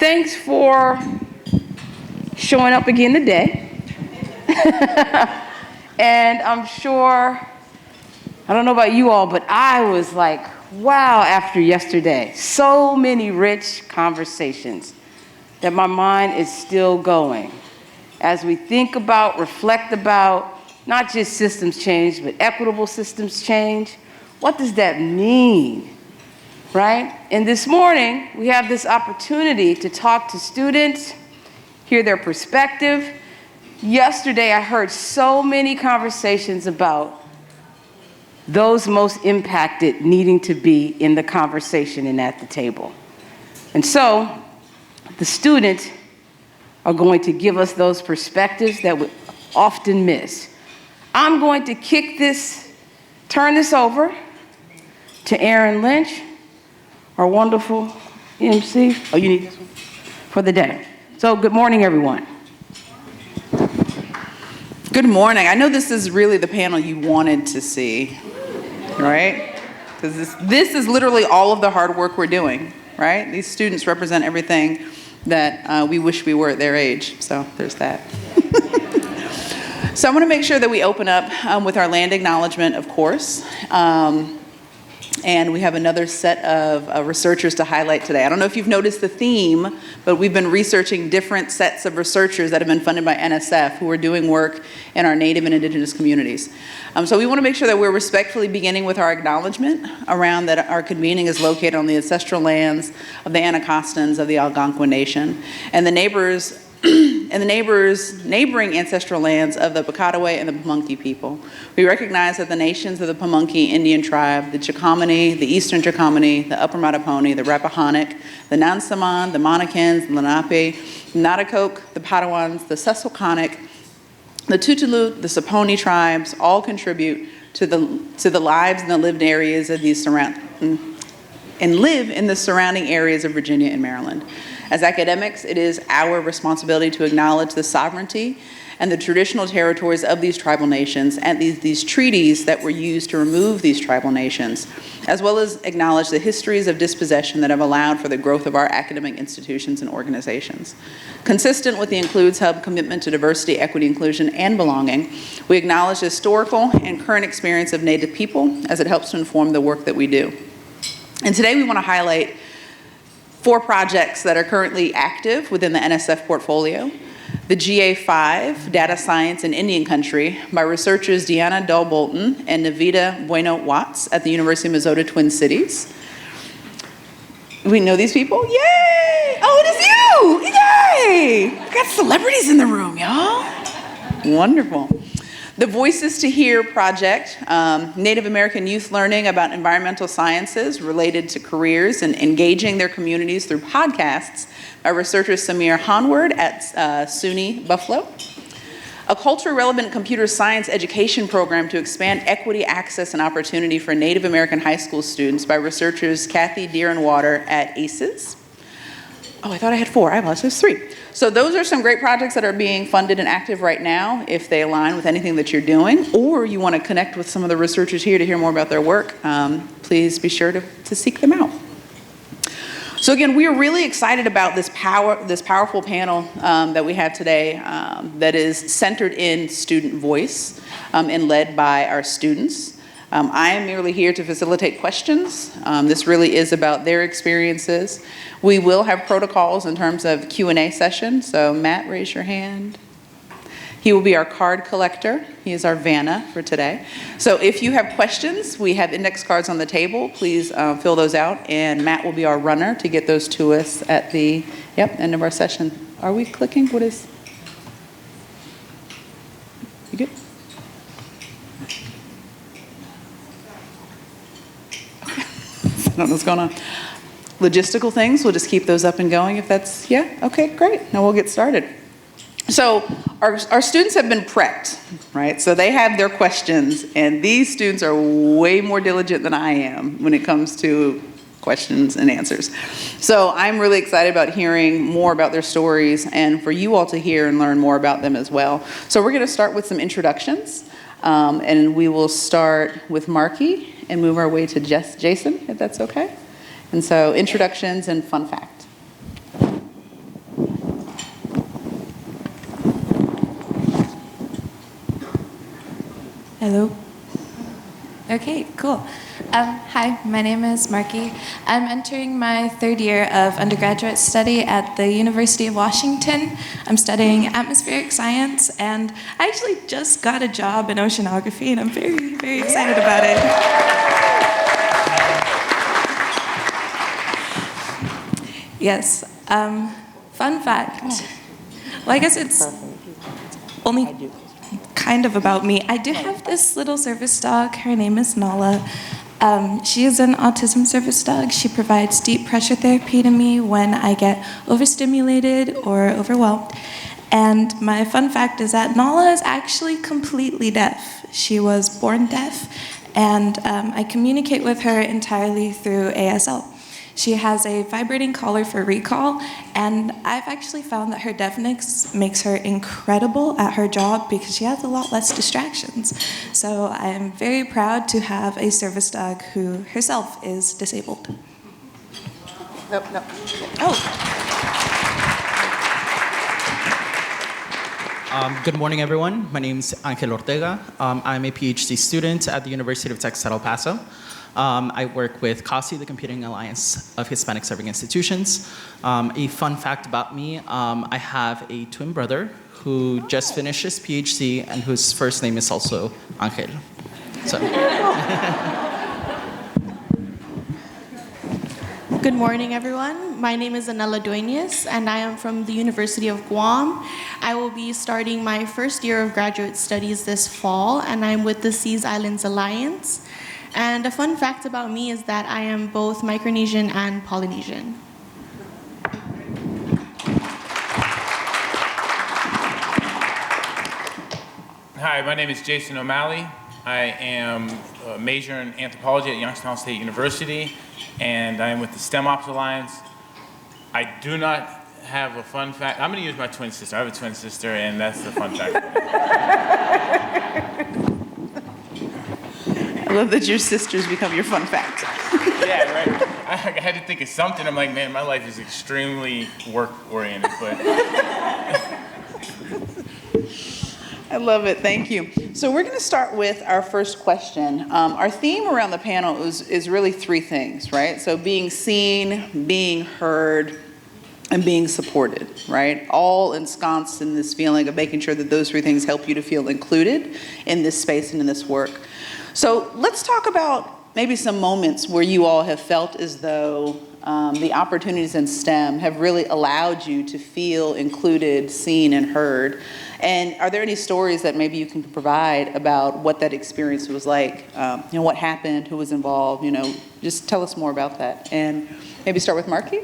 Thanks for showing up again today. And I'm sure, I don't know about you all, but I was like, wow, after yesterday. So many rich conversations that my mind is still going as we think about, reflect about, not just systems change, but equitable systems change. What does that mean, right? And this morning, we have this opportunity to talk to students, hear their perspective. Yesterday, I heard so many conversations about those most impacted needing to be in the conversation and at the table. And so, the students are going to give us those perspectives that we often miss. I'm going to turn this over to Aaron Lynch, our wonderful MC. Oh, you need this one? For the day. So, good morning, everyone. Good morning. I know this is really the panel you wanted to see, right? Because this is literally all of the hard work we're doing, right? These students represent everything that we wish we were at their age. So there's that. So I want to make sure that we open up with our land acknowledgement, of course. And we have another set of researchers to highlight today. I don't know if you've noticed the theme, but we've been researching different sets of researchers that have been funded by NSF who are doing work in our Native and Indigenous communities. So we want to make sure that we're respectfully beginning with our acknowledgement around that our convening is located on the ancestral lands of the Anacostans of the Algonquin Nation and the neighboring ancestral lands of the Piscataway and the Pamunkey people. We recognize that the nations of the Pamunkey Indian tribe, the Chickahominy, the Eastern Chickahominy, the Upper Mattapony, the Rappahannock, the Nansemond, the Monacans, the Lenape, the Natticoke, the Padawans, the Susquehannock, the Tutalut, the Saponi tribes all contribute to the lives and the lived areas of these and live in the surrounding areas of Virginia and Maryland. As academics, it is our responsibility to acknowledge the sovereignty and the traditional territories of these tribal nations and these treaties that were used to remove these tribal nations, as well as acknowledge the histories of dispossession that have allowed for the growth of our academic institutions and organizations. Consistent with the Includes Hub commitment to diversity, equity, inclusion, and belonging, we acknowledge the historical and current experience of Native people as it helps to inform the work that we do. And today we want to highlight 4 projects that are currently active within the NSF portfolio. The GA5, Data Science in Indian Country, by researchers Deanna Dull Bolton and Navita Bueno Watts at the University of Minnesota Twin Cities. We know these people? Yay! Oh, it is you! Yay! We got celebrities in the room, y'all. Wonderful. The Voices to Hear project, Native American youth learning about environmental sciences related to careers and engaging their communities through podcasts by researcher Samir Hanward at SUNY Buffalo. A culturally relevant computer science education program to expand equity, access, and opportunity for Native American high school students by researchers Kathy Deerenwater at ACES. Oh, I thought I had 4. I apologize, there's 3. So those are some great projects that are being funded and active right now if they align with anything that you're doing, or you want to connect with some of the researchers here to hear more about their work, please be sure to seek them out. So again, we are really excited about this powerful panel that we have today that is centered in student voice and led by our students. I am merely here to facilitate questions. This really is about their experiences. We will have protocols in terms of Q&A session. So Matt, raise your hand. He will be our card collector. He is our Vanna for today. So if you have questions, we have index cards on the table. Please fill those out. And Matt will be our runner to get those to us at the end of our session. Are we clicking? What is? You good? I don't know what's going on. Logistical things, we'll just keep those up and going if that's, okay, great. Now we'll get started. So our students have been prepped, right? So they have their questions, and these students are way more diligent than I am when it comes to questions and answers. So I'm really excited about hearing more about their stories and for you all to hear and learn more about them as well. So we're going to start with some introductions, and we will start with Marky and move our way to Jason, if that's okay. And so introductions and fun fact. Hello. Okay, cool. Hi, my name is Marky. I'm entering my third year of undergraduate study at the University of Washington. I'm studying atmospheric science, and I actually just got a job in oceanography, and I'm very, very excited about it. Yes. Fun fact. Well, I guess it's only kind of about me. I do have this little service dog. Her name is Nala. She is an autism service dog. She provides deep pressure therapy to me when I get overstimulated or overwhelmed. And my fun fact is that Nala is actually completely deaf. She was born deaf, and I communicate with her entirely through ASL. She has a vibrating collar for recall, and I've actually found that her deafness makes her incredible at her job because she has a lot less distractions. So I am very proud to have a service dog who herself is disabled. No. Oh. Good morning, everyone. My name is Angel Ortega. I'm a PhD student at the University of Texas at El Paso. I work with CASI, the Computing Alliance of Hispanic Serving Institutions. A fun fact about me, I have a twin brother who just finished his PhD and whose first name is also Angel. So. Good morning, everyone. My name is Anela Dueñas, and I am from the University of Guam. I will be starting my first year of graduate studies this fall, and I'm with the Seas Islands Alliance. And a fun fact about me is that I am both Micronesian and Polynesian. Hi, my name is Jason O'Malley. I am a major in anthropology at Youngstown State University, and I am with the STEM Ops Alliance. I do not have a fun fact. I'm going to use my twin sister. I have a twin sister, and that's the fun fact. I love that your sisters become your fun fact. Yeah, right. I had to think of something. I'm like, man, my life is extremely work-oriented, but. I love it. Thank you. So we're going to start with our first question. Our theme around the panel is really three things, right? So being seen, being heard, and being supported, right? All ensconced in this feeling of making sure that those three things help you to feel included in this space and in this work. So let's talk about maybe some moments where you all have felt as though the opportunities in STEM have really allowed you to feel included, seen, and heard. And are there any stories that maybe you can provide about what that experience was like? What happened, who was involved, just tell us more about that. And maybe start with Marky.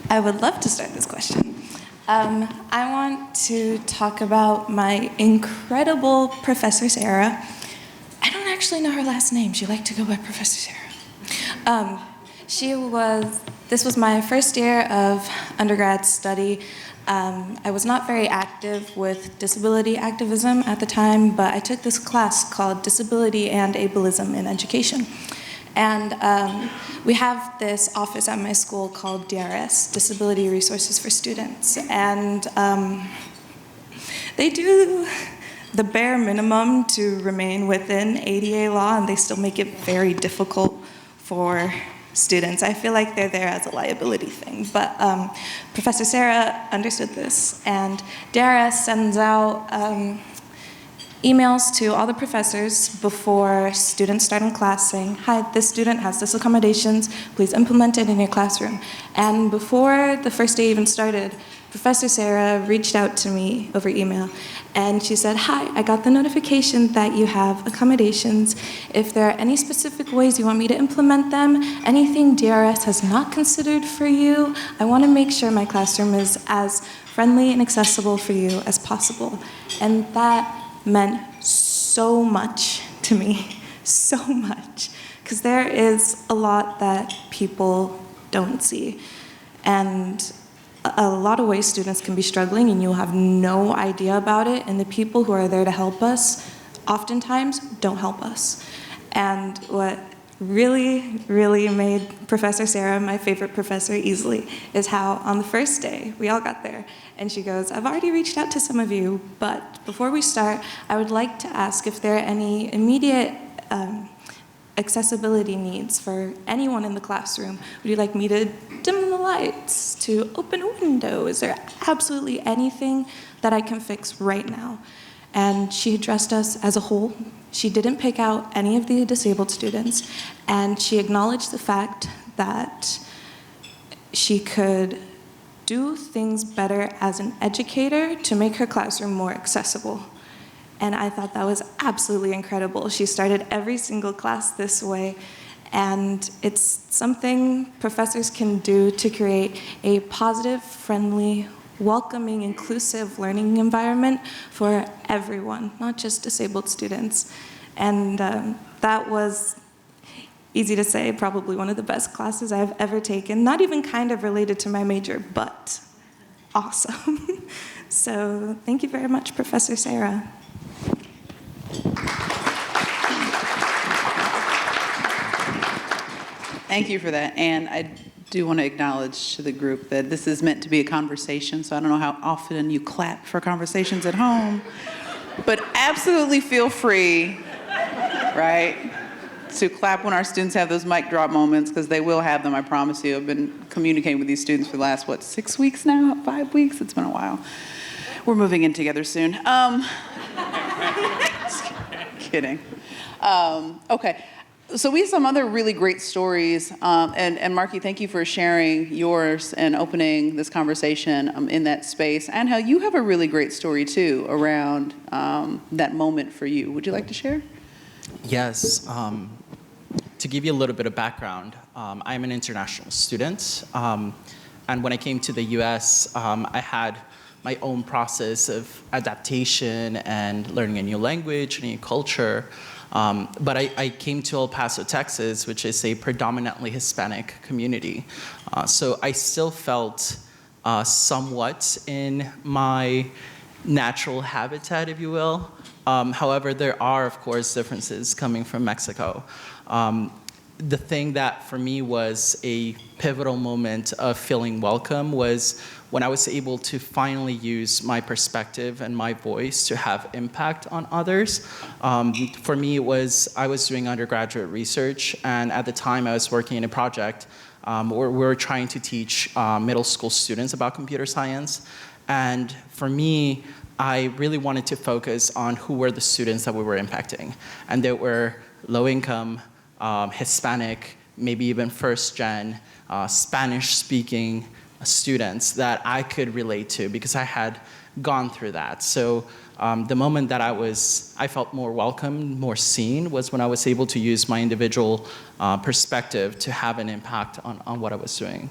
I would love to start this question. I want to talk about my incredible Professor Sarah. I don't actually know her last name. She liked to go by Professor Sarah. This was my first year of undergrad study. I was not very active with disability activism at the time, but I took this class called Disability and Ableism in Education. And we have this office at my school called DRS, Disability Resources for Students. And they do the bare minimum to remain within ADA law, and they still make it very difficult for students. I feel like they're there as a liability thing. But Professor Sarah understood this, and DRS sends out emails to all the professors before students start in class saying, hi, this student has this accommodations, please implement it in your classroom. And before the first day even started, Professor Sarah reached out to me over email, and she said, hi, I got the notification that you have accommodations. If there are any specific ways you want me to implement them, anything DRS has not considered for you, I want to make sure my classroom is as friendly and accessible for you as possible. And that meant so much to me, so much, because there is a lot that people don't see. And a lot of ways students can be struggling and you'll have no idea about it, and the people who are there to help us oftentimes don't help us. And what really, really made Professor Sarah my favorite professor easily is how on the first day, we all got there, and she goes, I've already reached out to some of you, but before we start, I would like to ask if there are any immediate accessibility needs for anyone in the classroom. Would you like me to dim the lights, to open a window? Is there absolutely anything that I can fix right now? And she addressed us as a whole. She didn't pick out any of the disabled students, and she acknowledged the fact that she could do things better as an educator to make her classroom more accessible. And I thought that was absolutely incredible. She started every single class this way, and it's something professors can do to create a positive, friendly, welcoming, inclusive learning environment for everyone, not just disabled students. And that was, easy to say, probably one of the best classes I've ever taken, not even kind of related to my major, but awesome. So thank you very much, Professor Sarah. Thank you for that. And I do want to acknowledge to the group that this is meant to be a conversation, so I don't know how often you clap for conversations at home, but absolutely feel free, right, to clap when our students have those mic drop moments, because they will have them, I promise you. I've been communicating with these students for the last, 6 weeks now? 5 weeks? It's been a while. We're moving in together soon. Just kidding. Okay. So we have some other really great stories, and Marky, thank you for sharing yours and opening this conversation in that space, and how you have a really great story too around that moment for you. Would you like to share? Yes. To give you a little bit of background, I'm an international student, and when I came to the US, I had my own process of adaptation and learning a new language, a new culture. But I came to El Paso, Texas, which is a predominantly Hispanic community. So I still felt somewhat in my natural habitat, if you will. However, there are, of course, differences coming from Mexico. The thing that for me was a pivotal moment of feeling welcome was when I was able to finally use my perspective and my voice to have impact on others. For me, it was, I was doing undergraduate research, and at the time I was working in a project where we were trying to teach middle school students about computer science. And for me, I really wanted to focus on who were the students that we were impacting. And they were low income, Hispanic, maybe even first gen, Spanish speaking students that I could relate to because I had gone through that. So the moment that I felt more welcome, more seen, was when I was able to use my individual perspective to have an impact on what I was doing.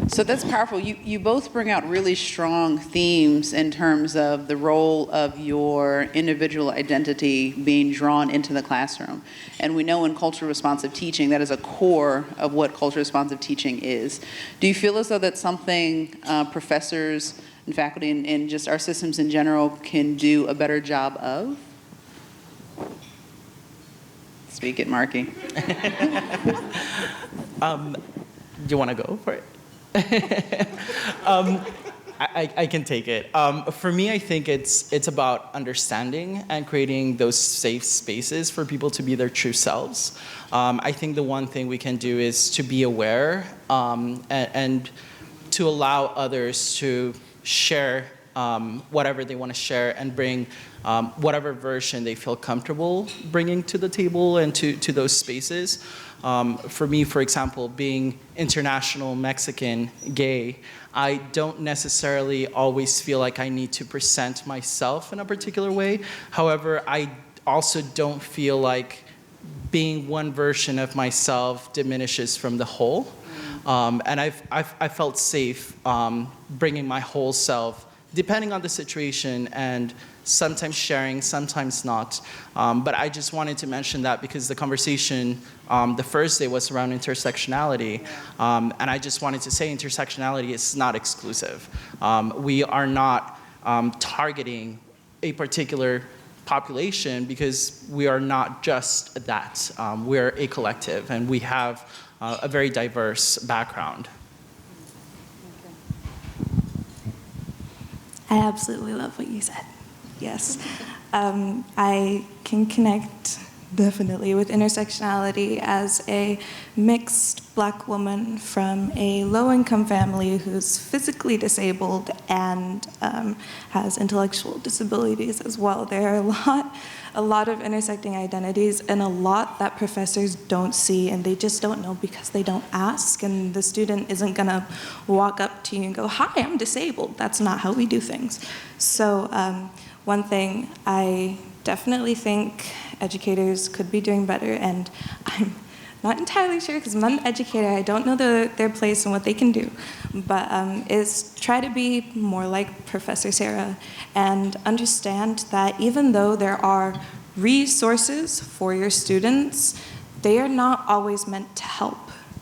So that's powerful. You both bring out really strong themes in terms of the role of your individual identity being drawn into the classroom. And we know in culturally responsive teaching, that is a core of what culturally responsive teaching is. Do you feel as though that's something professors and faculty and just our systems in general can do a better job of? Speak it, Marky. Do you want to go for it? I can take it. For me, I think it's about understanding and creating those safe spaces for people to be their true selves. I think the one thing we can do is to be aware and to allow others to share whatever they want to share and bring whatever version they feel comfortable bringing to the table and to those spaces. For me, for example, being international, Mexican, gay, I don't necessarily always feel like I need to present myself in a particular way. However, I also don't feel like being one version of myself diminishes from the whole. And I felt safe bringing my whole self, depending on the situation, and sometimes sharing, sometimes not. But I just wanted to mention that because the conversation the first day was around intersectionality. And I just wanted to say intersectionality is not exclusive. We are not targeting a particular population because we are not just that. We're a collective, and we have a very diverse background. I absolutely love what you said. Yes. I can connect definitely with intersectionality as a mixed Black woman from a low-income family who's physically disabled and has intellectual disabilities as well. There are a lot of intersecting identities and a lot that professors don't see, and they just don't know because they don't ask, and the student isn't gonna walk up to you and go, "Hi, I'm disabled." That's not how we do things. So one thing I definitely think educators could be doing better, and I'm not entirely sure because I'm not an educator, I don't know their place and what they can do, but is try to be more like Professor Sarah and understand that even though there are resources for your students, they are not always meant to help.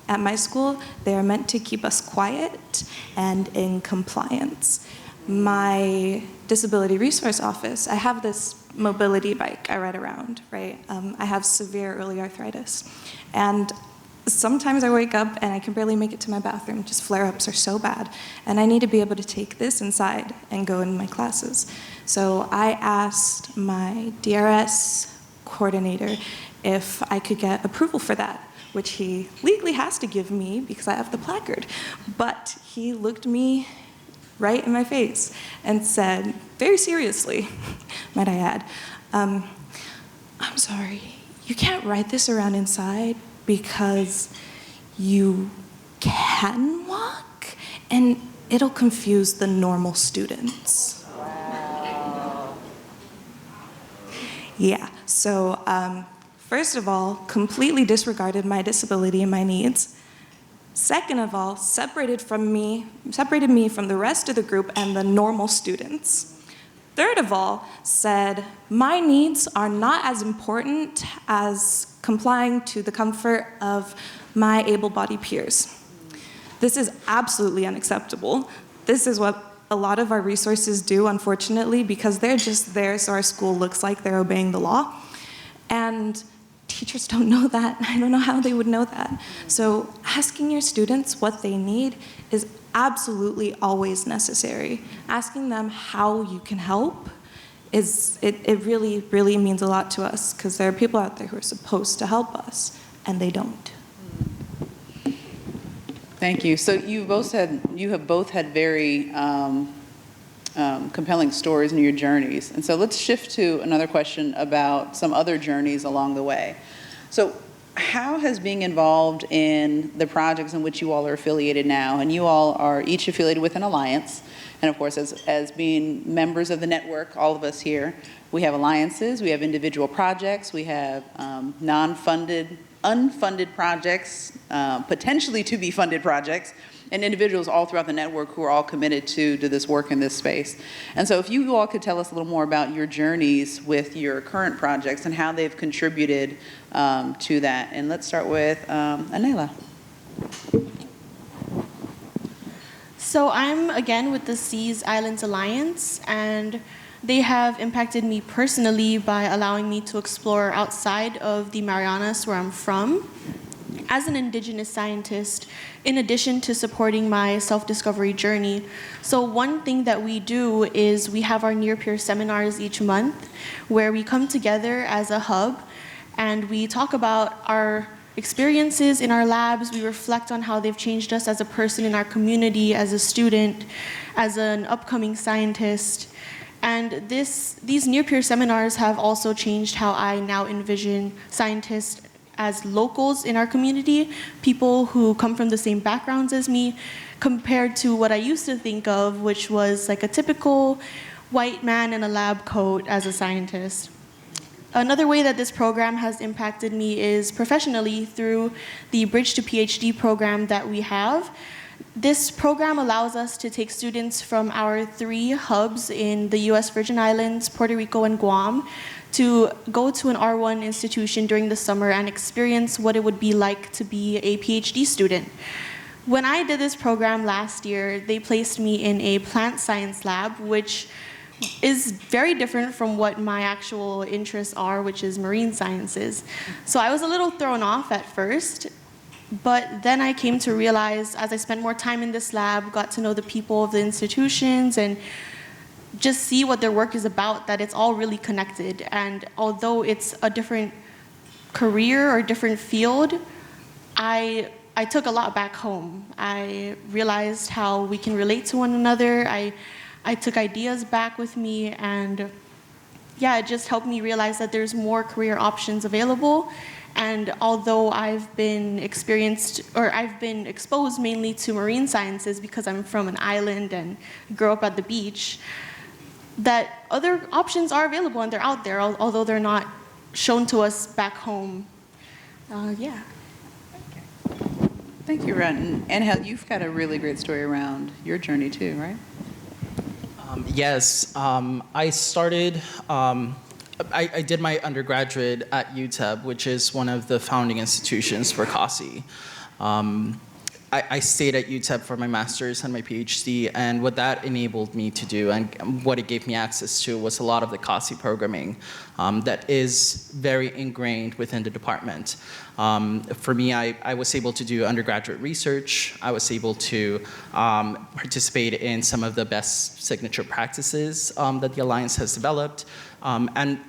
At my school, they are meant to keep us quiet and in compliance. My disability resource office, I have this mobility bike I ride around, right? I have severe early arthritis. And sometimes I wake up and I can barely make it to my bathroom, just flare-ups are so bad. And I need to be able to take this inside and go in my classes. So I asked my DRS coordinator if I could get approval for that, which he legally has to give me because I have the placard. But he looked me right in my face and said, very seriously, might I add, I'm sorry, you can't ride this around inside because you can walk and it'll confuse the normal students. Wow. Yeah, so first of all, completely disregarded my disability and my needs. Second of all, separated me from the rest of the group and the normal students. Third of all, said my needs are not as important as complying to the comfort of my able-bodied peers. This is absolutely unacceptable. This is what a lot of our resources do, unfortunately, because they're just there so our school looks like they're obeying the law. And teachers don't know that. I don't know how they would know that. So asking your students what they need is absolutely always necessary. Asking them how you can help it really, really means a lot to us because there are people out there who are supposed to help us and they don't. Thank you. So you have both had very compelling stories in your journeys. And so let's shift to another question about some other journeys along the way. So how has being involved in the projects in which you all are affiliated now, and you all are each affiliated with an alliance, and of course as being members of the network, all of us here, we have alliances, we have individual projects, we have non-funded, unfunded projects, potentially to be funded projects, and individuals all throughout the network who are all committed to this work in this space. And so if you all could tell us a little more about your journeys with your current projects and how they've contributed to that. And let's start with Anela. So I'm again with the Seas Islands Alliance, and they have impacted me personally by allowing me to explore outside of the Marianas where I'm from. As an Indigenous scientist, in addition to supporting my self-discovery journey, so one thing that we do is we have our near-peer seminars each month where we come together as a hub and we talk about our experiences in our labs, we reflect on how they've changed us as a person in our community, as a student, as an upcoming scientist. And these near-peer seminars have also changed how I now envision scientists as locals in our community, people who come from the same backgrounds as me, compared to what I used to think of, which was like a typical white man in a lab coat as a scientist. Another way that this program has impacted me is professionally through the Bridge to PhD program that we have. This program allows us to take students from our 3 hubs in the US Virgin Islands, Puerto Rico, and Guam to go to an R1 institution during the summer and experience what it would be like to be a PhD student. When I did this program last year, they placed me in a plant science lab, which is very different from what my actual interests are, which is marine sciences. So I was a little thrown off at first, but then I came to realize as I spent more time in this lab, got to know the people of the institutions, and just see what their work is about, that it's all really connected. And although it's a different career or different field, I took a lot back home. I realized how we can relate to one another. I took ideas back with me, and yeah, it just helped me realize that there's more career options available. And although I've been exposed mainly to marine sciences because I'm from an island and grew up at the beach, that other options are available and they're out there, although they're not shown to us back home. Yeah. Thank you, Ren. And Hel, you've got a really great story around your journey too, right? Yes, I started, I did my undergraduate at UTEP, which is one of the founding institutions for CASI. I stayed at UTEP for my master's and my PhD, and what that enabled me to do and what it gave me access to was a lot of the CASI programming that is very ingrained within the department. For me, I was able to do undergraduate research. I was able to participate in some of the best signature practices that the Alliance has developed. And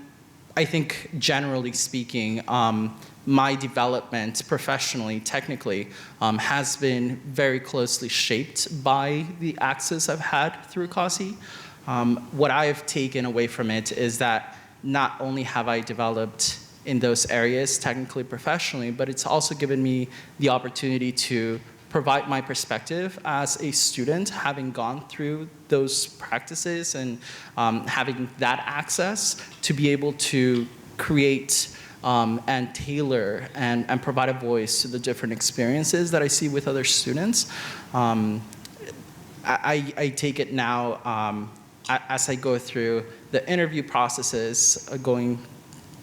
I think, generally speaking, my development professionally, technically, has been very closely shaped by the access I've had through CASI. What I've taken away from it is that not only have I developed in those areas, technically, professionally, but it's also given me the opportunity to provide my perspective as a student, having gone through those practices and having that access to be able to create and tailor and provide a voice to the different experiences that I see with other students. I take it now as I go through the interview processes, going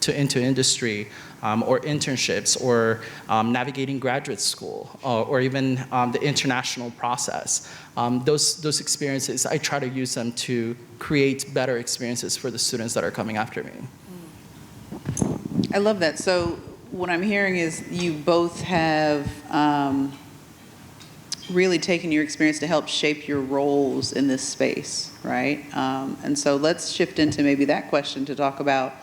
into industry, or internships, or navigating graduate school, or even the international process. Those experiences, I try to use them to create better experiences for the students that are coming after me. I love that. So what I'm hearing is you both have really taken your experience to help shape your roles in this space, right? And so let's shift into maybe that question to talk about,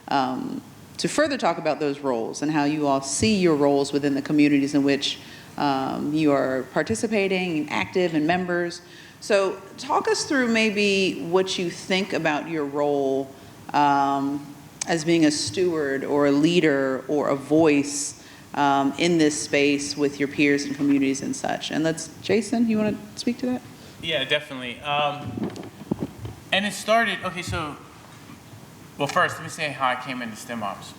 to further talk about those roles and how you all see your roles within the communities in which you are participating and active and members. So talk us through maybe what you think about your role as being a steward or a leader or a voice in this space with your peers and communities and such. And Jason, you want to speak to that? Yeah, definitely. And it started, okay, so, well, first, let me say how I came into STEM Ops.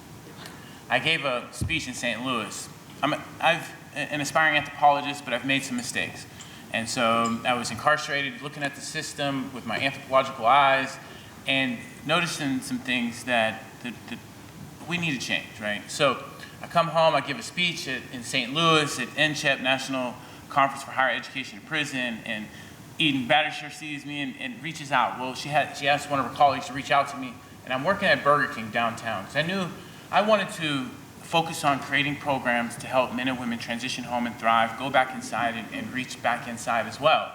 I gave a speech in St. Louis. I'm an aspiring anthropologist, but I've made some mistakes. And so I was incarcerated, looking at the system with my anthropological eyes, and noticing some things that we need to change, right? So I come home, I give a speech in St. Louis at NSF, National Conference for Higher Education in Prison, and Eden Battersher sees me and reaches out. Well, she asked one of her colleagues to reach out to me, and I'm working at Burger King downtown, because I knew I wanted to focus on creating programs to help men and women transition home and thrive, go back inside and reach back inside as well.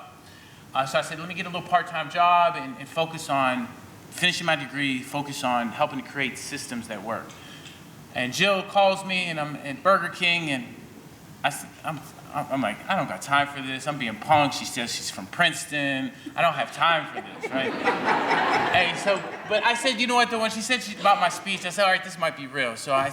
So I said, let me get a little part-time job and focus on finishing my degree, focus on helping to create systems that work. And Jill calls me, and I'm at Burger King, and I'm like, I don't got time for this. I'm being punked. She says she's from Princeton. I don't have time for this, right? But I said, you know what, though, when she said about my speech, I said, all right, this might be real. So I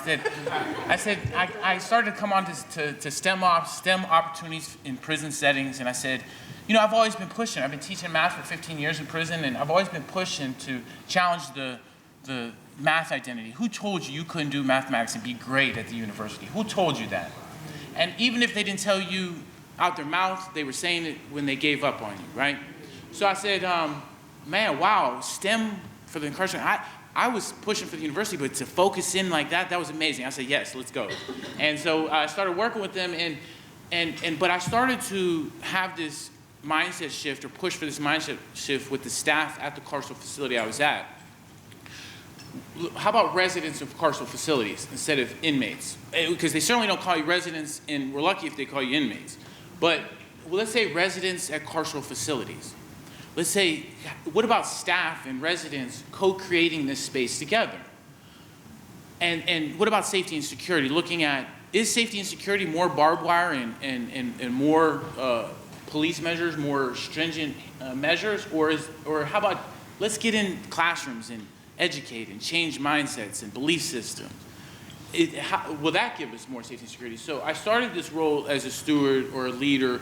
started to come on to STEM Ops, STEM opportunities in prison settings, and I said, you know, I've always been pushing. I've been teaching math for 15 years in prison, and I've always been pushing to challenge the math identity. Who told you couldn't do mathematics and be great at the university? Who told you that? And even if they didn't tell you out their mouth, they were saying it when they gave up on you, right? So I said, man, wow, STEM for the incarceration. I was pushing for the university, but to focus in like that was amazing. I said, yes, let's go. And so I started working with them, but I started to have this mindset shift or push for this mindset shift with the staff at the carceral facility I was at. How about residents of carceral facilities instead of inmates? Because they certainly don't call you residents, and we're lucky if they call you inmates. But well, let's say residents at carceral facilities. Let's say, what about staff and residents co-creating this space together? And what about safety and security? Looking at, is safety and security more barbed wire and more police measures, more stringent measures? Or how about, let's get in classrooms and educate and change mindsets and belief systems. Will that give us more safety and security? So I started this role as a steward or a leader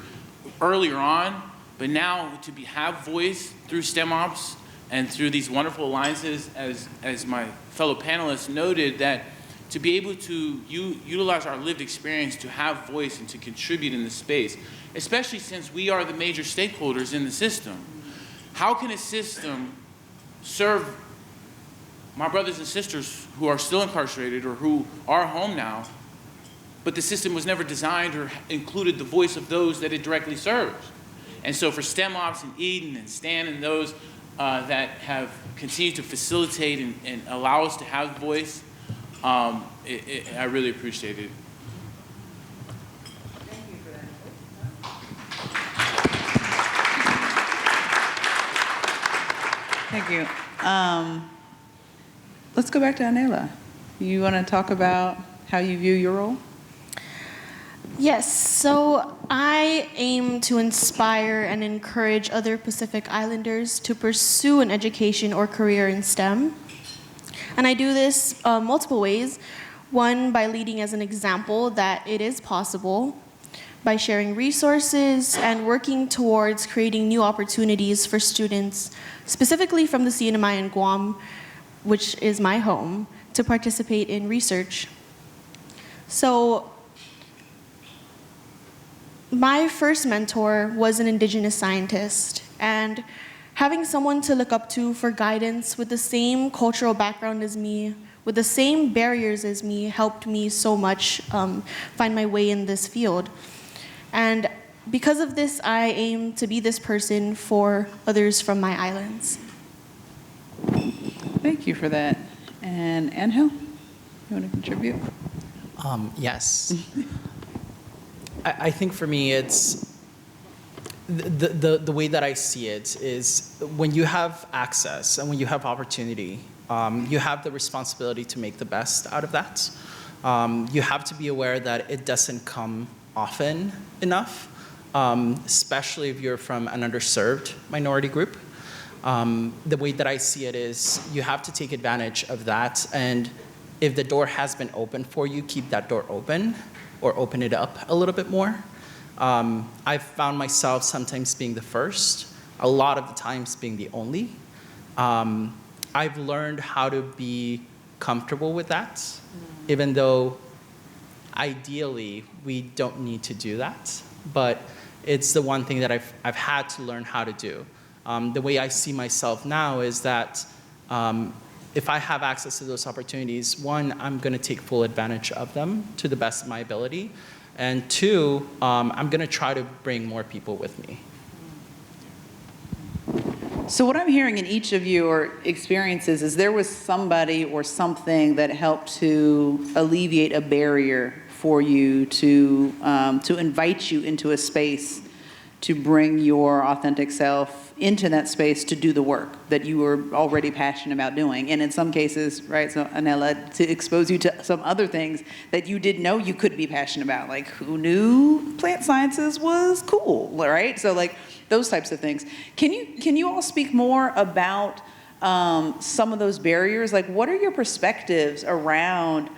earlier on, but now to have voice through STEM Ops and through these wonderful alliances, as my fellow panelists noted, that to be able to utilize our lived experience to have voice and to contribute in the space, especially since we are the major stakeholders in the system. How can a system serve my brothers and sisters who are still incarcerated or who are home now, but the system was never designed or included the voice of those that it directly serves? And so for STEM Ops and Eden and Stan and those that have continued to facilitate and allow us to have voice, I really appreciate it. Thank you. Let's go back to Anela. You want to talk about how you view your role? Yes, so I aim to inspire and encourage other Pacific Islanders to pursue an education or career in STEM. And I do this multiple ways. One, by leading as an example that it is possible, by sharing resources and working towards creating new opportunities for students, specifically from the CNMI in Guam, which is my home, to participate in research. So my first mentor was an Indigenous scientist, and having someone to look up to for guidance with the same cultural background as me, with the same barriers as me, helped me so much find my way in this field. And because of this, I aim to be this person for others from my islands. Thank you for that. And Angel, you want to contribute? Yes. I think for me, it's the way that I see it is when you have access and when you have opportunity, you have the responsibility to make the best out of that. You have to be aware that it doesn't come often enough, especially if you're from an underserved minority group. The way that I see it is you have to take advantage of that, and if the door has been open for you, keep that door open or open it up a little bit more. I've found myself sometimes being the first, a lot of the times being the only. I've learned how to be comfortable with that, even though ideally we don't need to do that, but it's the one thing that I've had to learn how to do. The way I see myself now is that if I have access to those opportunities, one, I'm going to take full advantage of them to the best of my ability, and two, I'm going to try to bring more people with me. So what I'm hearing in each of your experiences is there was somebody or something that helped to alleviate a barrier for you to invite you into a space to bring your authentic self into that space to do the work that you were already passionate about doing. And in some cases, right, so Anela, to expose you to some other things that you didn't know you could be passionate about. Like, who knew plant sciences was cool, right? So like those types of things. Can you all speak more about some of those barriers? Like, what are your perspectives around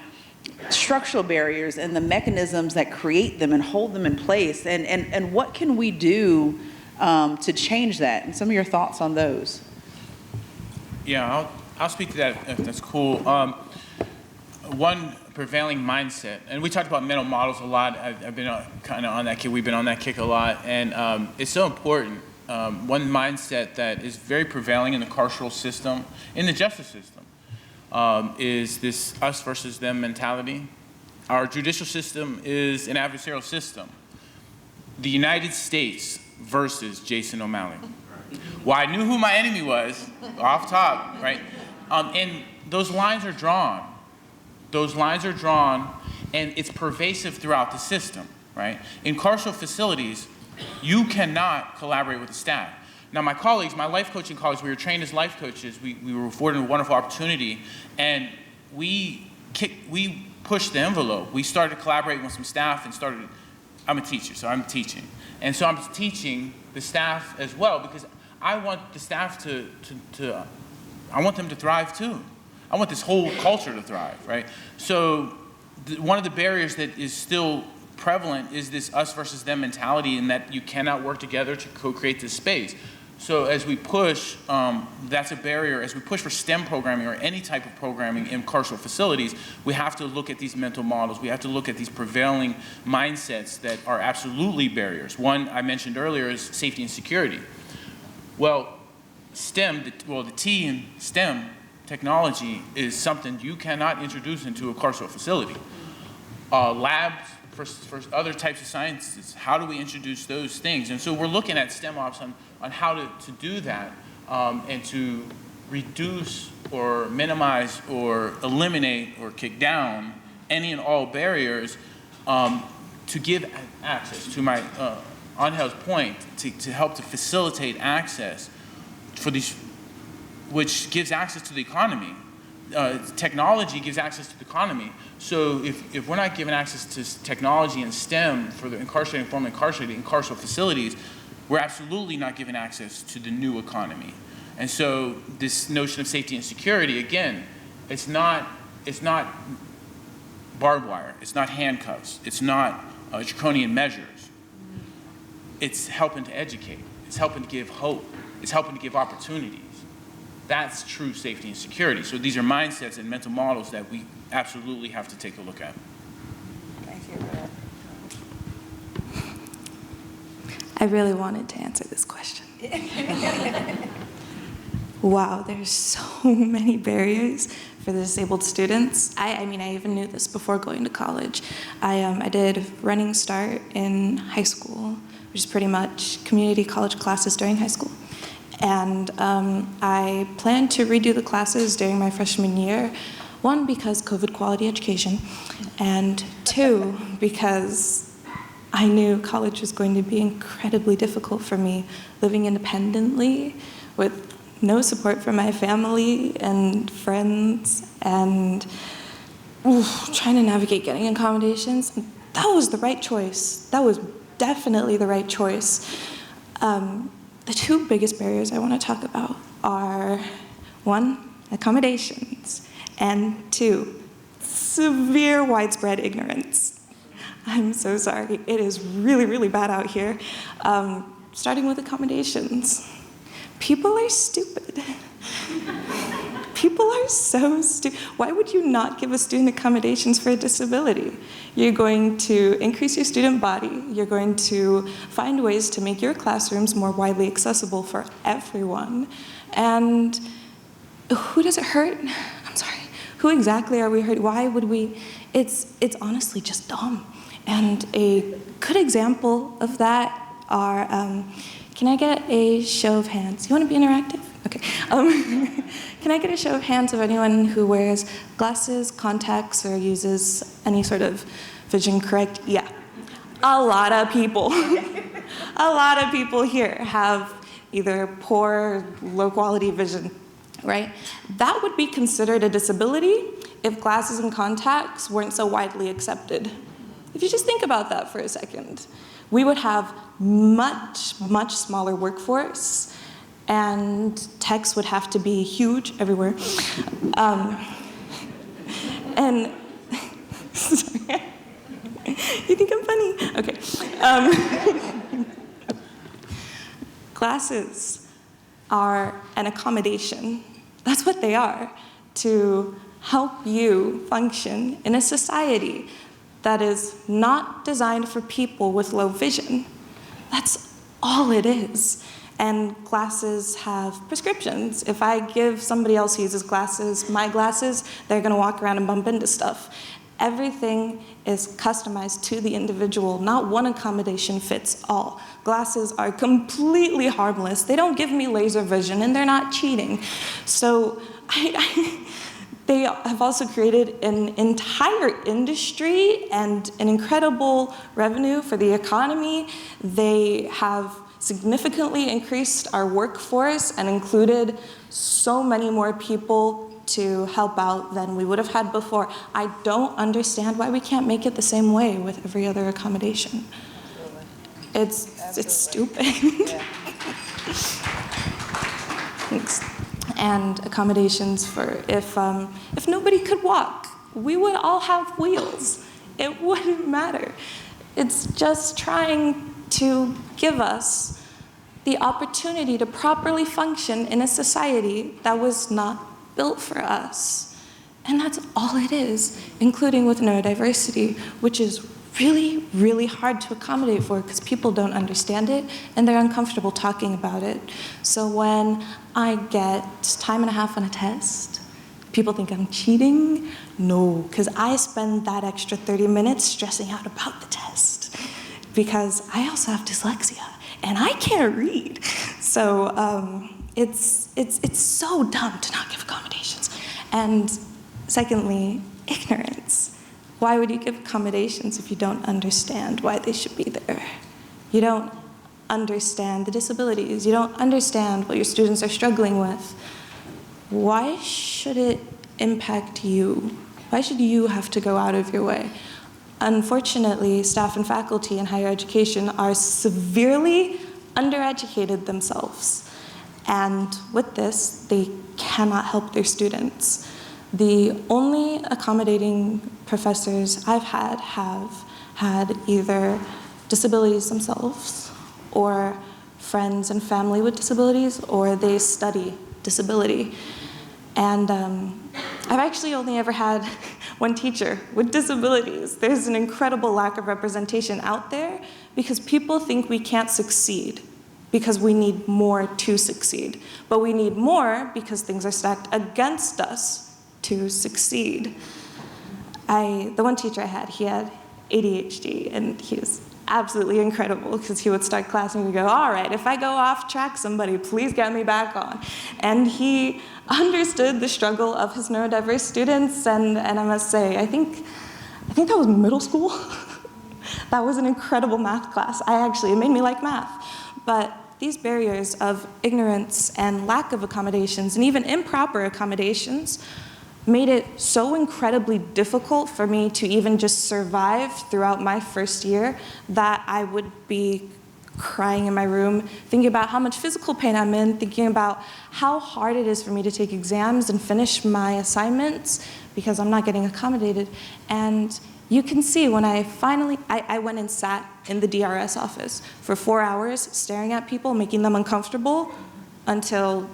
structural barriers and the mechanisms that create them and hold them in place, and what can we do to change that, and some of your thoughts on those? Yeah, I'll speak to that if that's cool. One prevailing mindset, and we talked about mental models a lot. I've been kind of on that kick. We've been on that kick a lot, and it's so important. One mindset that is very prevailing in the carceral system, in the justice system, is this us versus them mentality. Our judicial system is an adversarial system. The United States, versus Jason O'Malley. Well, I knew who my enemy was off top, right? And those lines are drawn. Those lines are drawn, and it's pervasive throughout the system, right? In carceral facilities, you cannot collaborate with the staff. Now, my colleagues, my life coaching colleagues, we were trained as life coaches. We were afforded a wonderful opportunity, and we pushed the envelope. We started collaborating with some staff and started, I'm a teacher, so I'm teaching. And so I'm teaching the staff as well, because I want the staff I want them to thrive too. I want this whole culture to thrive, right? So one of the barriers that is still prevalent is this us versus them mentality, in that you cannot work together to co-create this space. So as we push, that's a barrier. As we push for STEM programming or any type of programming in carceral facilities, we have to look at these mental models. We have to look at these prevailing mindsets that are absolutely barriers. One I mentioned earlier is safety and security. Well, STEM, the T in STEM, technology, is something you cannot introduce into a carceral facility. Labs, for other types of sciences, how do we introduce those things? And so we're looking at STEM ops on how to do that, and to reduce or minimize or eliminate or kick down any and all barriers, to give access, to my Angel's point, to help to facilitate access for these, which gives access to the economy. Technology gives access to the economy. So if we're not giving access to technology and STEM for the incarcerated and formerly incarcerated in carceral facilities, we're absolutely not giving access to the new economy. And so this notion of safety and security, again, it's not barbed wire, it's not handcuffs, it's not draconian measures. It's helping to educate, it's helping to give hope, it's helping to give opportunities. That's true safety and security. So these are mindsets and mental models that we absolutely have to take a look at. Thank you. I really wanted to answer this question. Wow, there's so many barriers for the disabled students. I mean, I even knew this before going to college. I did Running Start in high school, which is pretty much community college classes during high school. And I planned to redo the classes during my freshman year. One, because COVID quality education, and two, because I knew college was going to be incredibly difficult for me, living independently with no support from my family and friends, and trying to navigate getting accommodations. That was the right choice. That was definitely the right choice. The two biggest barriers I want to talk about are, one, accommodations, and two, severe widespread ignorance. I'm so sorry. It is really, really bad out here. Starting with accommodations. People are stupid. People are so stupid. Why would you not give a student accommodations for a disability? You're going to increase your student body. You're going to find ways to make your classrooms more widely accessible for everyone. And who does it hurt? I'm sorry. Who exactly are we hurting? Why would we? It's honestly just dumb. And a good example of that are, can I get a show of hands? You want to be interactive? Okay. Can I get a show of hands of anyone who wears glasses, contacts, or uses any sort of vision correct? Yeah. A lot of people. A lot of people here have either poor or low quality vision, right? That would be considered a disability if glasses and contacts weren't so widely accepted. If you just think about that for a second, we would have much, much smaller workforce, and techs would have to be huge everywhere. And, sorry. You think I'm funny? Okay. Glasses are an accommodation. That's what they are, to help you function in a society that is not designed for people with low vision. That's all it is. And glasses have prescriptions. If I give somebody else who uses glasses my glasses, they're gonna walk around and bump into stuff. Everything is customized to the individual. Not one accommodation fits all. Glasses are completely harmless. They don't give me laser vision, and they're not cheating. So they have also created an entire industry and an incredible revenue for the economy. They have significantly increased our workforce and included so many more people to help out than we would have had before. I don't understand why we can't make it the same way with every other accommodation. It's stupid. Thanks. And accommodations for if nobody could walk, we would all have wheels. It wouldn't matter. It's just trying to give us the opportunity to properly function in a society that was not built for us. And that's all it is, including with neurodiversity, which is really, really hard to accommodate for because people don't understand it and they're uncomfortable talking about it. So when I get time and a half on a test, people think I'm cheating. No, because I spend that extra 30 minutes stressing out about the test because I also have dyslexia and I can't read. So it's so dumb to not give accommodations. And secondly, ignorance. Why would you give accommodations if you don't understand why they should be there? You don't understand the disabilities. You don't understand what your students are struggling with. Why should it impact you? Why should you have to go out of your way? Unfortunately, staff and faculty in higher education are severely undereducated themselves. And with this, they cannot help their students. The only accommodating professors I've had have had either disabilities themselves, or friends and family with disabilities, or they study disability. And I've actually only ever had one teacher with disabilities. There's an incredible lack of representation out there because people think we can't succeed because we need more to succeed. But we need more because things are stacked against us to succeed. The one teacher I had, he had ADHD, and he was absolutely incredible because he would start class and he would go, all right, if I go off track, somebody please get me back on. And he understood the struggle of his neurodiverse students, and I must say, I think that was middle school. That was an incredible math class. It made me like math. But these barriers of ignorance and lack of accommodations, and even improper accommodations, made it so incredibly difficult for me to even just survive throughout my first year that I would be crying in my room, thinking about how much physical pain I'm in, thinking about how hard it is for me to take exams and finish my assignments because I'm not getting accommodated. And you can see when I went and sat in the DRS office for 4 hours staring at people, making them uncomfortable until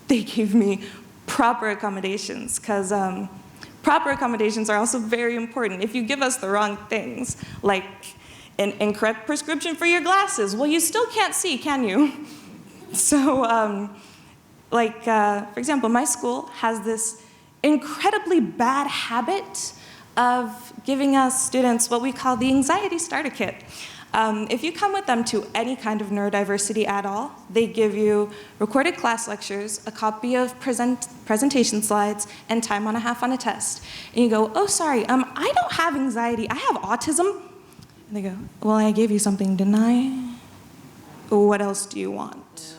they gave me proper accommodations, because proper accommodations are also very important. If you give us the wrong things, like an incorrect prescription for your glasses, well, you still can't see, can you? So, for example, my school has this incredibly bad habit of giving us students what we call the anxiety starter kit. If you come with them to any kind of neurodiversity at all, they give you recorded class lectures, a copy of presentation slides, and time and a half on a test. And you go, oh, sorry, I don't have anxiety, I have autism. And they go, well, I gave you something, didn't I? What else do you want?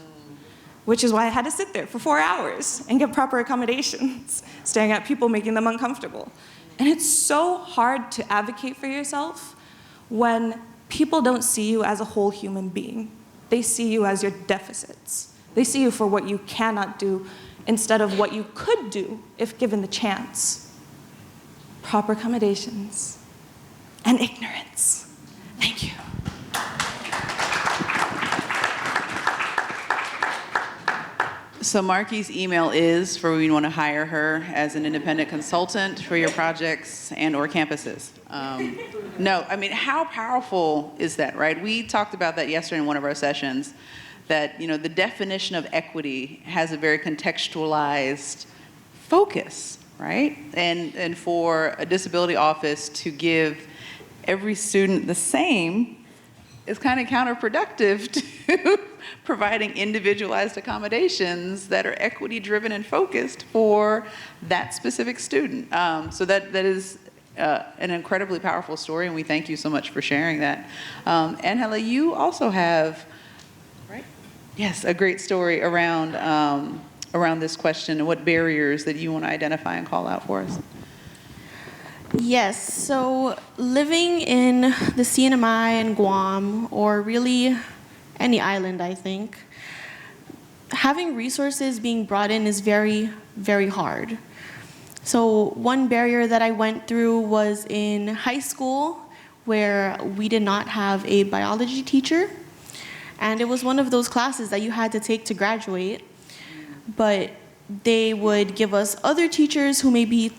Which is why I had to sit there for 4 hours and get proper accommodations, staring at people, making them uncomfortable. And it's so hard to advocate for yourself when people don't see you as a whole human being. They see you as your deficits. They see you for what you cannot do instead of what you could do if given the chance. Proper accommodations and ignorance. Thank you. So Marky's email is for when you want to hire her as an independent consultant for your projects and or campuses. No, I mean, how powerful is that, right? We talked about that yesterday in one of our sessions, that, the definition of equity has a very contextualized focus, right? And for a disability office to give every student the same is kind of counterproductive to providing individualized accommodations that are equity driven and focused for that specific student. So that is an incredibly powerful story, and we thank you so much for sharing that. Angela, you also have, right? Yes, a great story around around this question and what barriers that you want to identify and call out for us. Yes, so living in the CNMI and Guam, or really any island, I think, having resources being brought in is very, very hard. So one barrier that I went through was in high school, where we did not have a biology teacher. And it was one of those classes that you had to take to graduate. But they would give us other teachers who maybe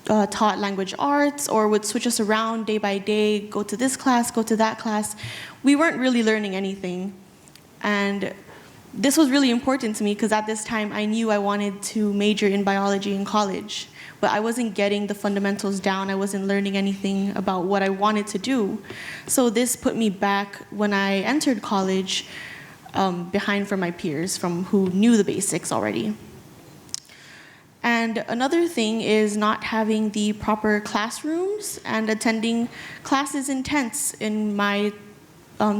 taught language arts, or would switch us around day by day, go to this class, go to that class. We weren't really learning anything. And this was really important to me because at this time I knew I wanted to major in biology in college, but I wasn't getting the fundamentals down. I wasn't learning anything about what I wanted to do. So this put me back when I entered college behind from my peers from who knew the basics already. And another thing is not having the proper classrooms and attending classes in tents in my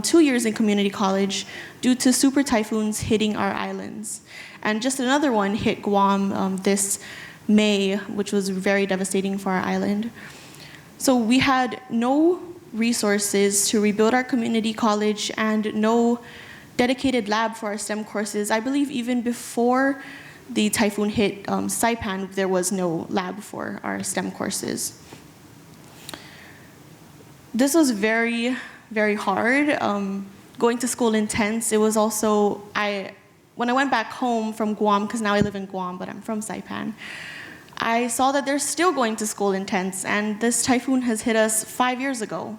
2 years in community college due to super typhoons hitting our islands. And just another one hit Guam this May, which was very devastating for our island. So we had no resources to rebuild our community college and no dedicated lab for our STEM courses. I believe even before the typhoon hit Saipan, there was no lab for our STEM courses. This was very, very hard. Going to school in tents, it was also, when I went back home from Guam, because now I live in Guam, but I'm from Saipan, I saw that they're still going to school in tents, and this typhoon has hit us 5 years ago.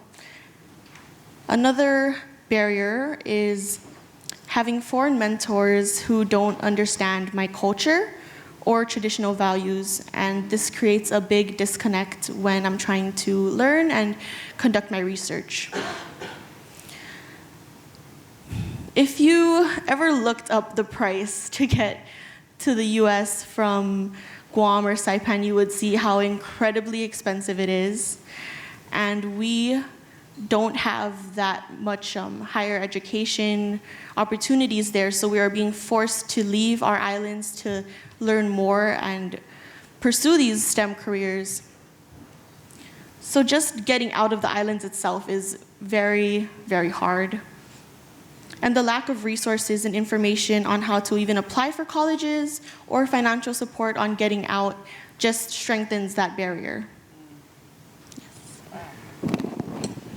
Another barrier is having foreign mentors who don't understand my culture or traditional values, and this creates a big disconnect when I'm trying to learn and conduct my research. If you ever looked up the price to get to the US from Guam or Saipan, you would see how incredibly expensive it is, and we don't have that much higher education opportunities there, so we are being forced to leave our islands to learn more and pursue these STEM careers. So just getting out of the islands itself is very, very hard. And the lack of resources and information on how to even apply for colleges or financial support on getting out just strengthens that barrier.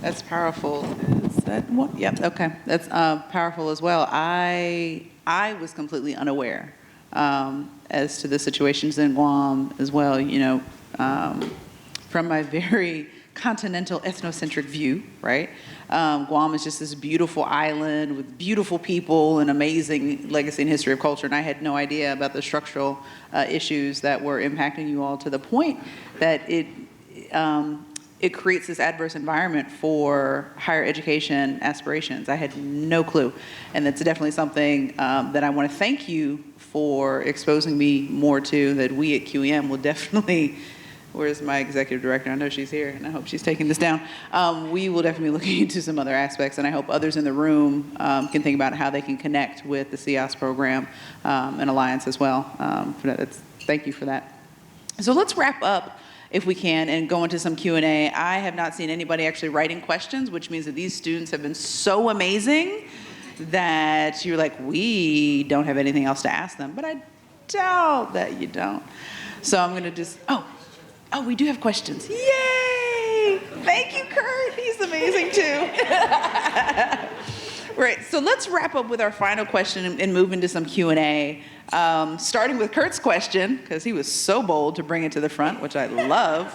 That's powerful. Is that one? Yep, okay. That's powerful as well. I was completely unaware as to the situations in Guam as well, you know, from my very continental ethnocentric view, right? Guam is just this beautiful island with beautiful people and amazing legacy and history of culture, and I had no idea about the structural issues that were impacting you all to the point that it creates this adverse environment for higher education aspirations. I had no clue. And that's definitely something that I want to thank you for exposing me more to, that we at QEM will definitely, where's my executive director? I know she's here, and I hope she's taking this down. We will definitely look into some other aspects, and I hope others in the room can think about how they can connect with the CIOS program and Alliance as well. Thank you for that. So let's wrap up, if we can, and go into some Q&A. I have not seen anybody actually writing questions, which means that these students have been so amazing that you're like, we don't have anything else to ask them, but I doubt that you don't. So I'm gonna just, oh, we do have questions. Yay! Thank you, Kurt, he's amazing too. Right, so let's wrap up with our final question and move into some Q&A. Starting with Kurt's question, because he was so bold to bring it to the front, which I love.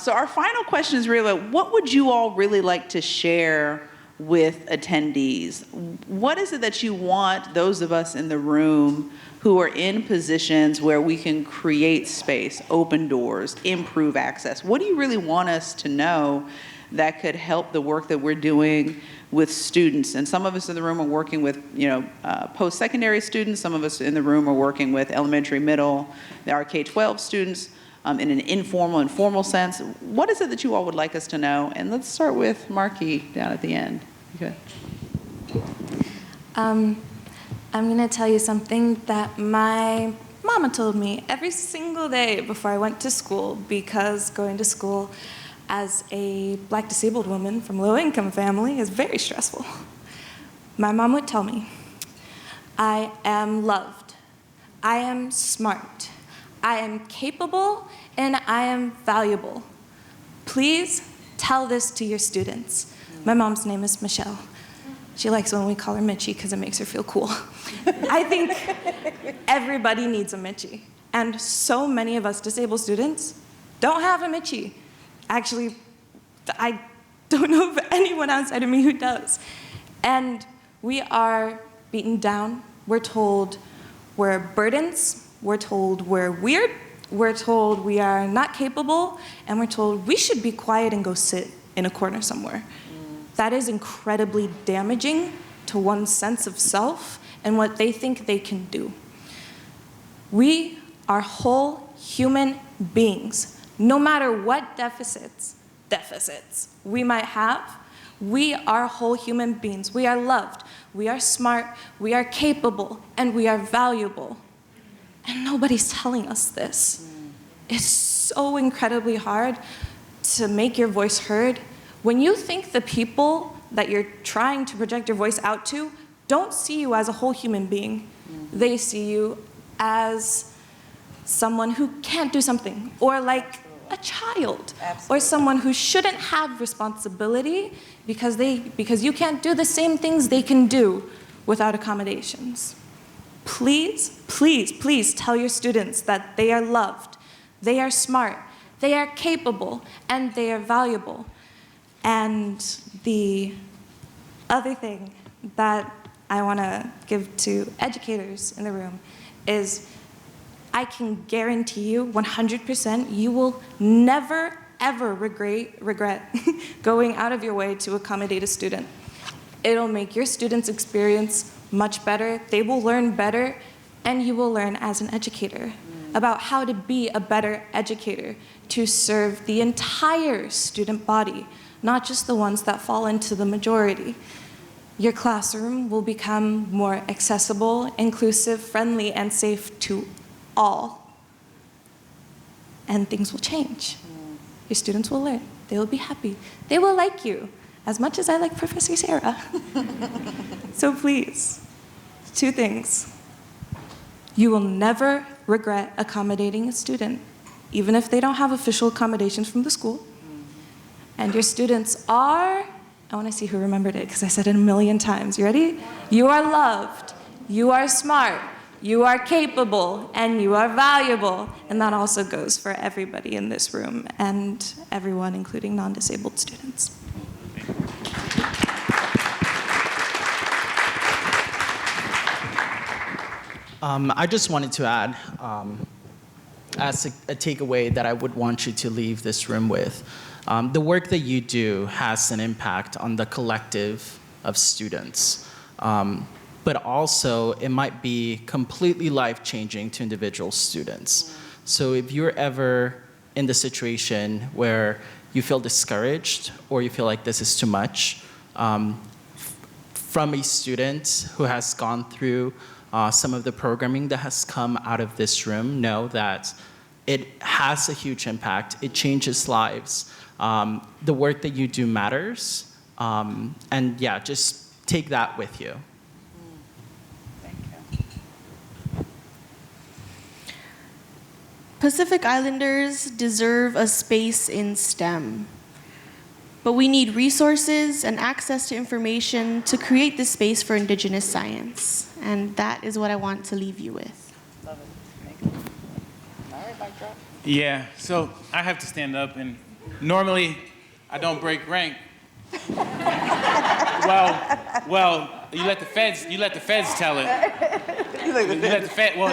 So our final question is really, what would you all really like to share with attendees? What is it that you want those of us in the room who are in positions where we can create space, open doors, improve access? What do you really want us to know that could help the work that we're doing with students? And some of us in the room are working with, post-secondary students. Some of us in the room are working with elementary, middle, our K-12 students in an informal and formal sense. What is it that you all would like us to know? And let's start with Marky down at the end. Okay. I'm going to tell you something that my mama told me every single day before I went to school, because going to school as a Black disabled woman from a low-income family is very stressful. My mom would tell me, I am loved, I am smart, I am capable, and I am valuable. Please tell this to your students. My mom's name is Michelle. She likes when we call her Mitchie because it makes her feel cool. I think everybody needs a Mitchie. And so many of us disabled students don't have a Mitchie. Actually, I don't know of anyone outside of me who does. And we are beaten down. We're told we're burdens. We're told we're weird. We're told we are not capable. And we're told we should be quiet and go sit in a corner somewhere. That is incredibly damaging to one's sense of self and what they think they can do. We are whole human beings. No matter what deficits we might have, we are whole human beings. We are loved, we are smart, we are capable, and we are valuable. And nobody's telling us this. It's so incredibly hard to make your voice heard when you think the people that you're trying to project your voice out to don't see you as a whole human being. They see you as someone who can't do something, or like a child, or someone who shouldn't have responsibility because you can't do the same things they can do without accommodations. Please, please, please tell your students that they are loved, they are smart, they are capable, and they are valuable. And the other thing that I want to give to educators in the room is I can guarantee you 100% you will never, ever regret going out of your way to accommodate a student. It'll make your students' experience much better, they will learn better, and you will learn as an educator about how to be a better educator to serve the entire student body, not just the ones that fall into the majority. Your classroom will become more accessible, inclusive, friendly, and safe to all. And things will change. Your students will learn. They will be happy. They will like you as much as I like Professor Sarah. So please, 2 things. You will never regret accommodating a student, even if they don't have official accommodations from the school. And your students are, I want to see who remembered it because I said it a million times. You ready? You are loved, you are smart, you are capable, and you are valuable. And that also goes for everybody in this room and everyone, including non-disabled students. I just wanted to add, as a takeaway that I would want you to leave this room with, the work that you do has an impact on the collective of students, but also it might be completely life-changing to individual students. So if you're ever in the situation where you feel discouraged or you feel like this is too much, from a student who has gone through some of the programming that has come out of this room, know that it has a huge impact. It changes lives. The work that you do matters. And yeah, just take that with you. Thank you. Pacific Islanders deserve a space in STEM. But we need resources and access to information to create this space for Indigenous science. And that is what I want to leave you with. Love it. Thank you. All right, mic drop. Yeah, so I have to stand up, and normally I don't break rank. well, you let the feds tell it. You let the Fed, well,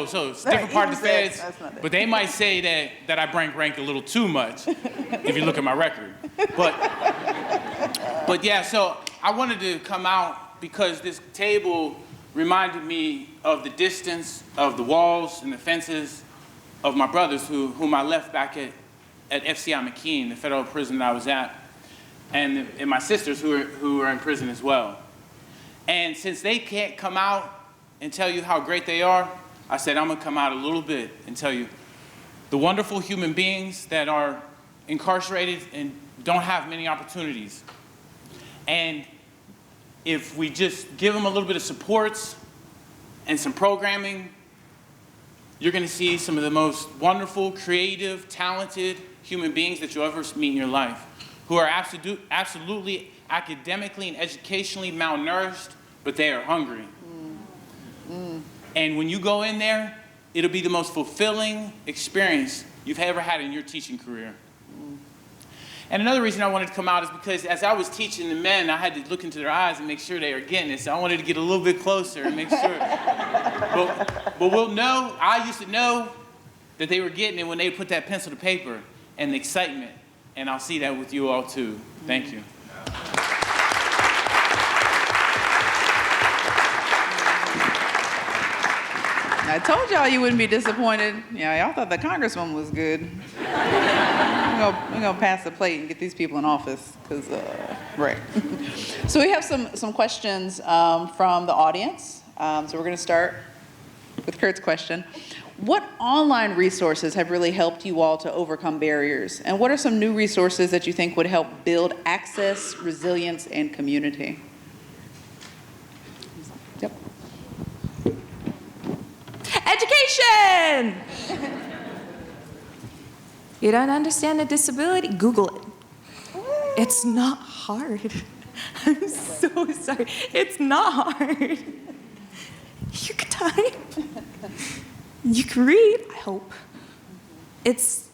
so it's a different part of the feds, but they might say that I rank a little too much if you look at my record. But yeah, so I wanted to come out because this table reminded me of the distance of the walls and the fences of my brothers whom I left back at FCI McKean, the federal prison that I was at, and my sisters who are in prison as well. And since they can't come out and tell you how great they are, I said I'm gonna come out a little bit and tell you the wonderful human beings that are incarcerated and don't have many opportunities. And if we just give them a little bit of supports and some programming, you're gonna see some of the most wonderful, creative, talented human beings that you'll ever meet in your life, who are absolutely academically and educationally malnourished, but they are hungry. And when you go in there, it'll be the most fulfilling experience you've ever had in your teaching career. And another reason I wanted to come out is because as I was teaching the men, I had to look into their eyes and make sure they were getting it. So I wanted to get a little bit closer and make sure. But we'll know, I used to know that they were getting it when they put that pencil to paper and the excitement. And I'll see that with you all too. Thank you. I told y'all you wouldn't be disappointed. Yeah, y'all thought the congresswoman was good. We're gonna pass the plate and get these people in office, because, right. So we have some questions from the audience. So we're gonna start with Kurt's question. What online resources have really helped you all to overcome barriers? And what are some new resources that you think would help build access, resilience, and community? Yep. Education! You don't understand a disability? Google it. It's not hard. I'm so sorry. It's not hard. You can type. You can read, I hope. It's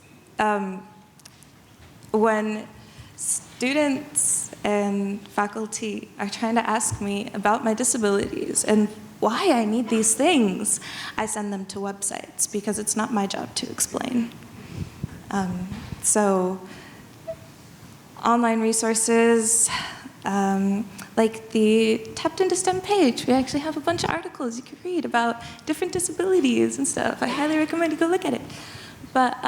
when students and faculty are trying to ask me about my disabilities and why I need these things, I send them to websites because it's not my job to explain. So online resources, like the Tapped into STEM page, we actually have a bunch of articles you can read about different disabilities and stuff. I highly recommend you go look at it. But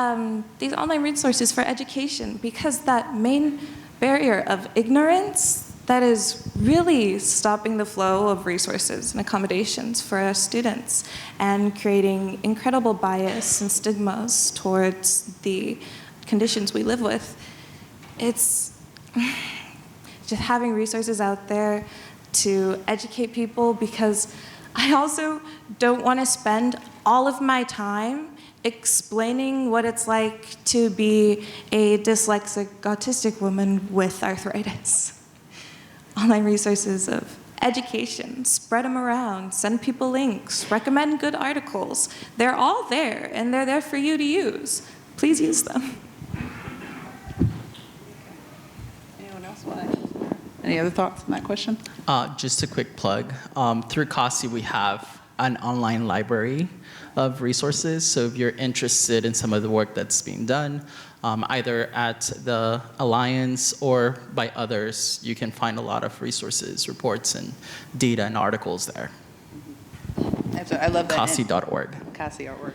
these online resources for education, because that main barrier of ignorance, that is really stopping the flow of resources and accommodations for our students and creating incredible bias and stigmas towards the conditions we live with. It's just having resources out there to educate people, because I also don't want to spend all of my time explaining what it's like to be a dyslexic, autistic woman with arthritis. Online resources of education, spread them around, send people links, recommend good articles. They're all there, and they're there for you to use. Please use them. Anyone else want to? Any other thoughts on that question? Just a quick plug. Through CASI, we have an online library of resources. So if you're interested in some of the work that's being done, either at the Alliance or by others, you can find a lot of resources, reports, and data and articles there. I love that. CASI.org. CASI.org.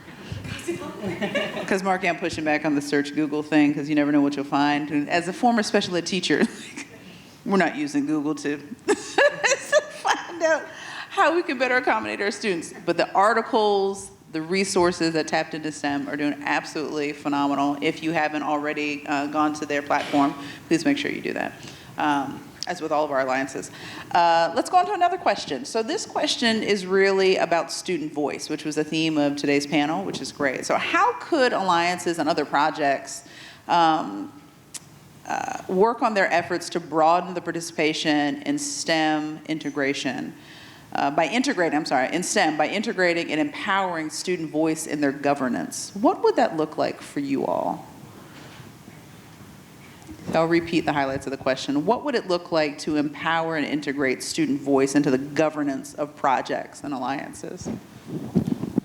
Because Mark, I'm pushing back on the search Google thing, because you never know what you'll find. And as a former special ed teacher, we're not using Google to find out how we can better accommodate our students. But the articles, the resources that Tapped into STEM are doing absolutely phenomenal. If you haven't already gone to their platform, please make sure you do that, as with all of our alliances. Let's go on to another question. So this question is really about student voice, which was the theme of today's panel, which is great. So how could alliances and other projects work on their efforts to broaden the participation in STEM integration? In STEM, by integrating and empowering student voice in their governance. What would that look like for you all? I'll repeat the highlights of the question. What would it look like to empower and integrate student voice into the governance of projects and alliances?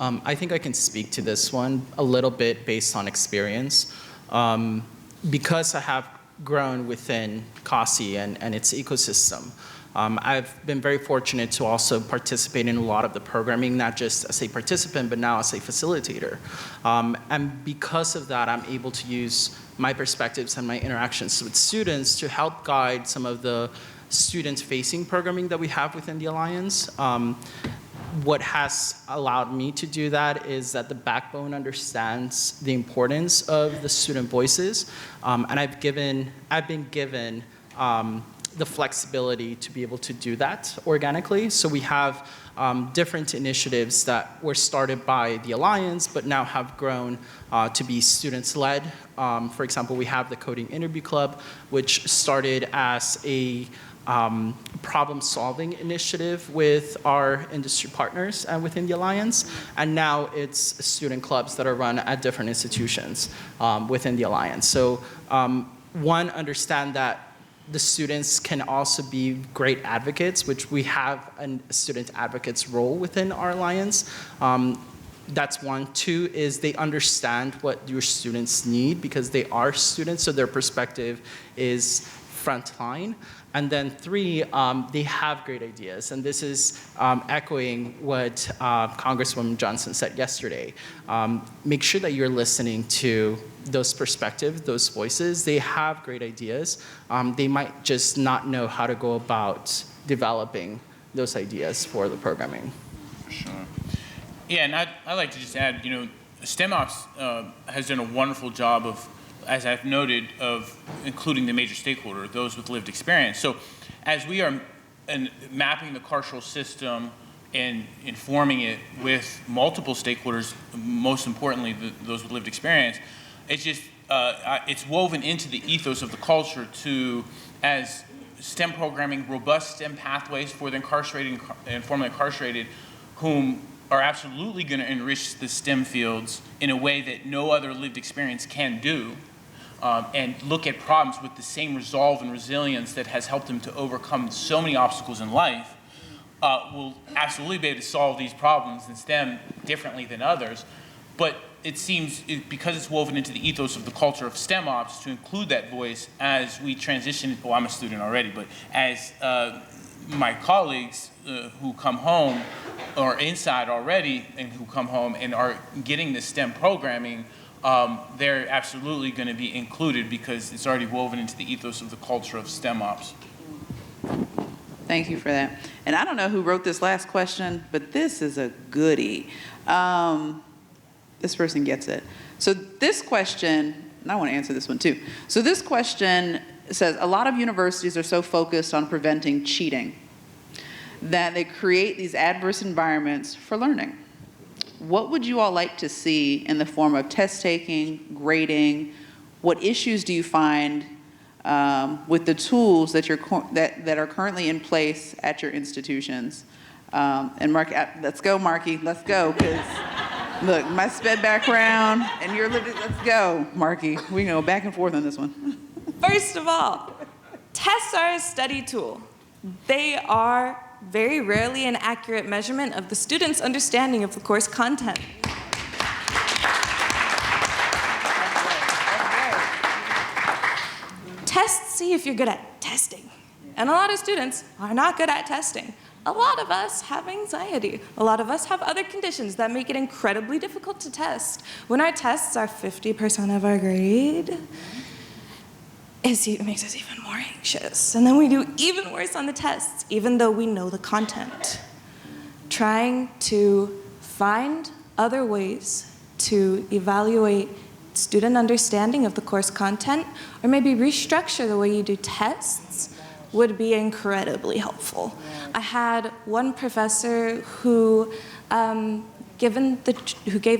I think I can speak to this one a little bit based on experience. Because I have grown within CASI and its ecosystem, I've been very fortunate to also participate in a lot of the programming, not just as a participant, but now as a facilitator. And because of that, I'm able to use my perspectives and my interactions with students to help guide some of the student-facing programming that we have within the Alliance. What has allowed me to do that is that the backbone understands the importance of the student voices, and I've been given the flexibility to be able to do that organically. So we have different initiatives that were started by the Alliance, but now have grown to be students-led. For example, we have the Coding Interview Club, which started as a problem-solving initiative with our industry partners within the Alliance, and now it's student clubs that are run at different institutions within the Alliance. So one, understand that the students can also be great advocates, which we have a student advocate's role within our Alliance. That's one. Two is they understand what your students need because they are students, so their perspective is frontline. And then three, they have great ideas. And this is echoing what Congresswoman Johnson said yesterday. Make sure that you're listening to those perspectives, those voices. They have great ideas. They might just not know how to go about developing those ideas for the programming. For sure. Yeah, and I'd like to just add, STEM Ops has done a wonderful job of, as I've noted, of including the major stakeholder, those with lived experience. So as we are mapping the carceral system and informing it with multiple stakeholders, most importantly, those with lived experience, it's just, it's woven into the ethos of the culture to, as STEM programming, robust STEM pathways for the incarcerated and formerly incarcerated, whom are absolutely going to enrich the STEM fields in a way that no other lived experience can do, and look at problems with the same resolve and resilience that has helped them to overcome so many obstacles in life, will absolutely be able to solve these problems in STEM differently than others. But it seems, because it's woven into the ethos of the culture of STEM Ops, to include that voice as we transition, well, I'm a student already, but as my colleagues who come home or inside already and who come home and are getting the STEM programming, they're absolutely going to be included because it's already woven into the ethos of the culture of STEM Ops. Thank you for that. And I don't know who wrote this last question, but this is a goodie. This person gets it. So this question, and I want to answer this one too. So this question says, a lot of universities are so focused on preventing cheating that they create these adverse environments for learning. What would you all like to see in the form of test taking, grading? What issues do you find with the tools that that are currently in place at your institutions? And Mark, let's go, Marky, let's go, because look, my SPED background and your lived, let's go, Marky. We can go back and forth on this one. First of all, tests are a study tool. They are very rarely an accurate measurement of the student's understanding of the course content. Tests see if you're good at testing. And a lot of students are not good at testing. A lot of us have anxiety. A lot of us have other conditions that make it incredibly difficult to test. When our tests are 50% of our grade, it makes us even more anxious. And then we do even worse on the tests, even though we know the content. Trying to find other ways to evaluate student understanding of the course content, or maybe restructure the way you do tests, would be incredibly helpful. I had one professor who gave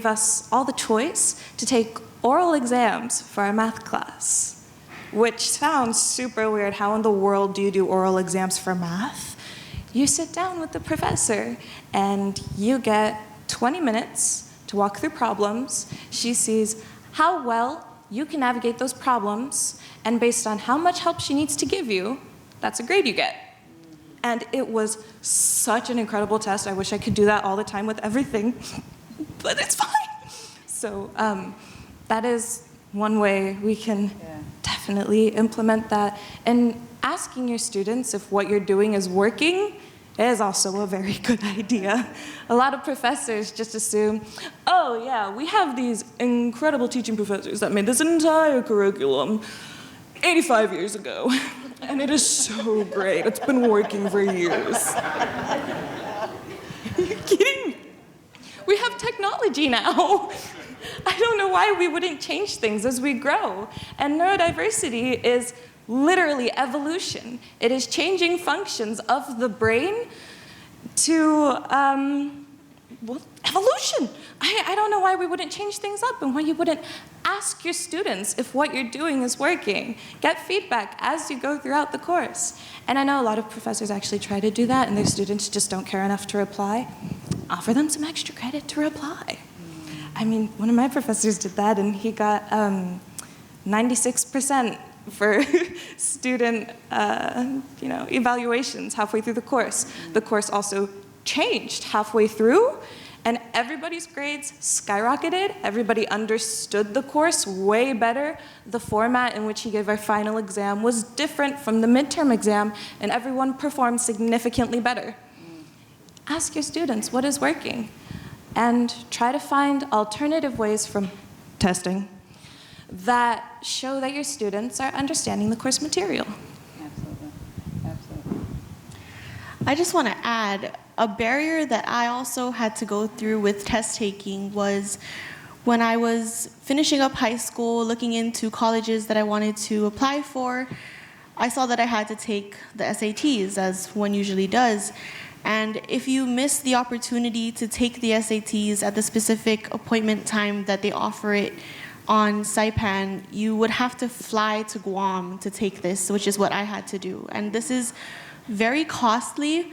us all the choice to take oral exams for our math class, which sounds super weird. How in the world do you do oral exams for math? You sit down with the professor and you get 20 minutes to walk through problems. She sees how well you can navigate those problems, and based on how much help she needs to give you, that's a grade you get. And it was such an incredible test. I wish I could do that all the time with everything, but it's fine. So that is one way we can definitely implement that. And asking your students if what you're doing is working is also a very good idea. A lot of professors just assume, oh yeah, we have these incredible teaching professors that made this entire curriculum 85 years ago. And it is so great. It's been working for years. Are you kidding me? We have technology now. I don't know why we wouldn't change things as we grow. And neurodiversity is literally evolution. It is changing functions of the brain to evolution. I don't know why we wouldn't change things up and why you wouldn't ask your students if what you're doing is working. Get feedback as you go throughout the course. And I know a lot of professors actually try to do that and their students just don't care enough to reply. Offer them some extra credit to reply. I mean, one of my professors did that and he got 96% for student evaluations halfway through the course. The course also changed halfway through and everybody's grades skyrocketed. Everybody understood the course way better. The format in which he gave our final exam was different from the midterm exam and everyone performed significantly better. Ask your students what is working and try to find alternative ways from testing that show that your students are understanding the course material. Absolutely. Absolutely. I just want to add, a barrier that I also had to go through with test taking was when I was finishing up high school, looking into colleges that I wanted to apply for, I saw that I had to take the SATs, as one usually does. And if you miss the opportunity to take the SATs at the specific appointment time that they offer it on Saipan, you would have to fly to Guam to take this, which is what I had to do. And this is very costly.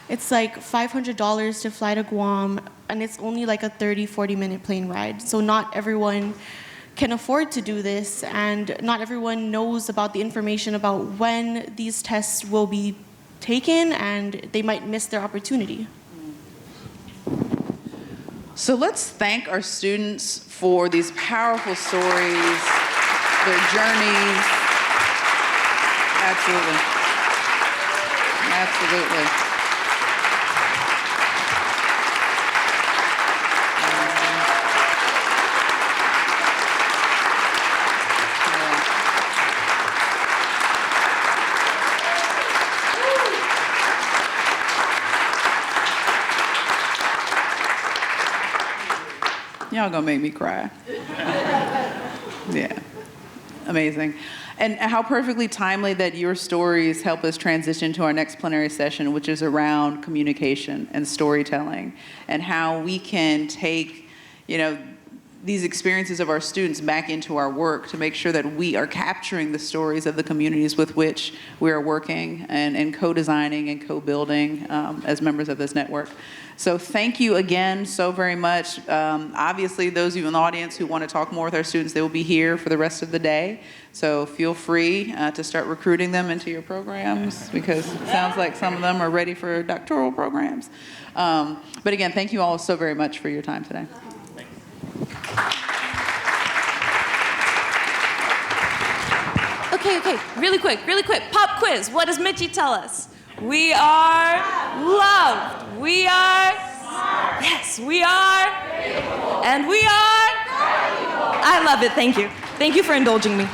It's like $500 to fly to Guam, and it's only like a 30-40 minute plane ride. So not everyone can afford to do this, and not everyone knows about the information about when these tests will be taken, and they might miss their opportunity. So let's thank our students for these powerful stories, their journeys. Absolutely. Absolutely. Y'all gonna make me cry. Yeah, amazing. And how perfectly timely that your stories help us transition to our next plenary session, which is around communication and storytelling, and how we can take, these experiences of our students back into our work to make sure that we are capturing the stories of the communities with which we are working and co-designing and co-building as members of this network. So thank you again so very much. Obviously, those of you in the audience who want to talk more with our students, they will be here for the rest of the day. So feel free to start recruiting them into your programs, because it sounds like some of them are ready for doctoral programs. But again, thank you all so very much for your time today. Okay, really quick. Pop quiz. What does Mitchie tell us? We are loved. We are smart. Yes, we are. And we are. I love it. Thank you. Thank you for indulging me.